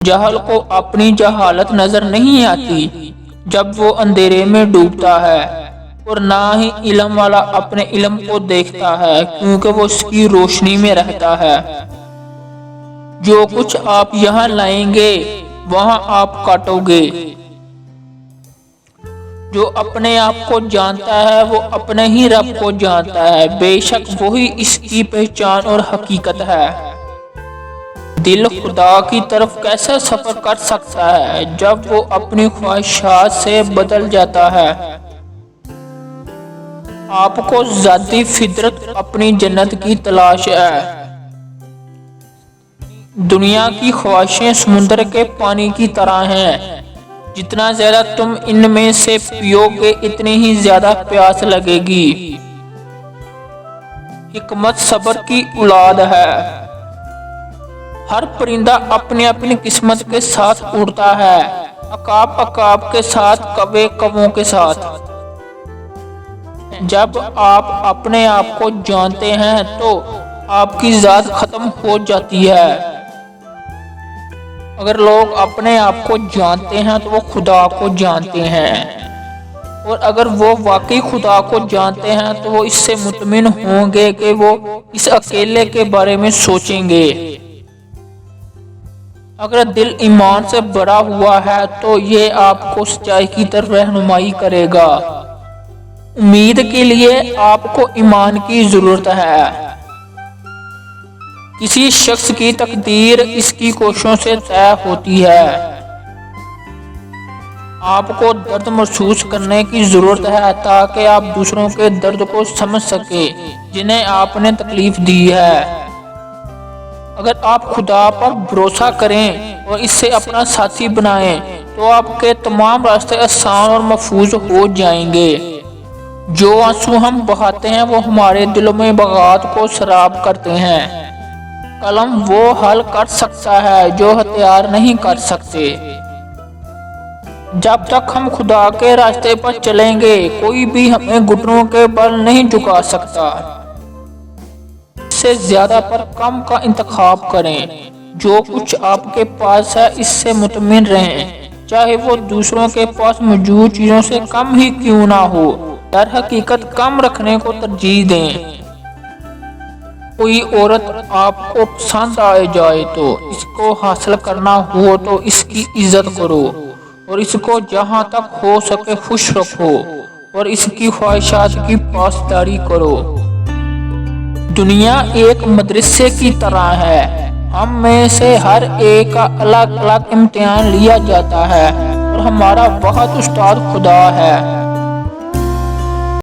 جاہل کو اپنی جہالت نظر نہیں آتی جب وہ اندھیرے میں ڈوبتا ہے، اور نہ ہی علم والا اپنے علم کو دیکھتا ہے کیونکہ وہ اس کی روشنی میں رہتا ہے۔ جو کچھ آپ یہاں لائیں گے وہاں آپ کاٹو گے۔ جو اپنے آپ کو جانتا ہے وہ اپنے ہی رب کو جانتا ہے، بے شک وہی اس کی پہچان اور حقیقت ہے۔ دل خدا کی طرف کیسے سفر کر سکتا ہے جب وہ اپنی خواہشات سے بدل جاتا ہے؟ آپ کو ذاتی فطرت اپنی جنت کی تلاش ہے۔ دنیا کی خواہشیں سمندر کے پانی کی طرح ہیں، جتنا زیادہ تم ان میں سے پیو گے اتنی ہی زیادہ پیاس لگے گی۔ حکمت صبر کی اولاد ہے۔ ہر پرندہ اپنی اپنی قسمت کے ساتھ اڑتا ہے، عقاب عقاب کے ساتھ، کوے کووں کے ساتھ۔ جب آپ اپنے آپ کو جانتے ہیں تو آپ کی ذات ختم ہو جاتی ہے۔ اگر لوگ اپنے آپ کو جانتے ہیں تو وہ خدا کو جانتے ہیں، اور اگر وہ واقعی خدا کو جانتے ہیں تو وہ اس سے مطمئن ہوں گے کہ وہ اس اکیلے کے بارے میں سوچیں گے۔ اگر دل ایمان سے بھرا ہوا ہے تو یہ آپ کو سچائی کی طرف رہنمائی کرے گا۔ امید کے لیے آپ کو ایمان کی ضرورت ہے۔ کسی شخص کی تقدیر اس کی کوششوں سے طے ہوتی ہے۔ آپ کو درد محسوس کرنے کی ضرورت ہے تاکہ آپ دوسروں کے درد کو سمجھ سکیں جنہیں آپ نے تکلیف دی ہے۔ اگر آپ خدا پر بھروسہ کریں اور اس سے اپنا ساتھی بنائیں تو آپ کے تمام راستے آسان اور محفوظ ہو جائیں گے۔ جو آنسو ہم بہاتے ہیں وہ ہمارے دلوں میں بغاوت کو سراب کرتے ہیں۔ قلم وہ حل کر سکتا ہے جو ہتھیار نہیں کر سکتے۔ جب تک ہم خدا کے راستے پر چلیں گے کوئی بھی ہمیں گھٹنوں کے بل نہیں جھکا سکتا۔ اس سے زیادہ پر کم کا انتخاب کریں۔ جو کچھ آپ کے پاس ہے اس سے مطمئن رہیں، چاہے وہ دوسروں کے پاس موجود چیزوں سے کم ہی کیوں نہ ہو۔ در حقیقت کم رکھنے کو ترجیح دیں۔ کوئی عورت آپ کو پسند آ جائے تو اس کو حاصل کرنا ہو تو اس کی عزت کرو، اور اس کو جہاں تک ہو سکے خوش رکھو، اور اس کی خواہشات کی پاسداری کرو۔ دنیا ایک مدرسے کی طرح ہے۔ ہم میں سے ہر ایک کا الگ الگ امتحان لیا جاتا ہے، اور ہمارا واحد استاد خدا ہے۔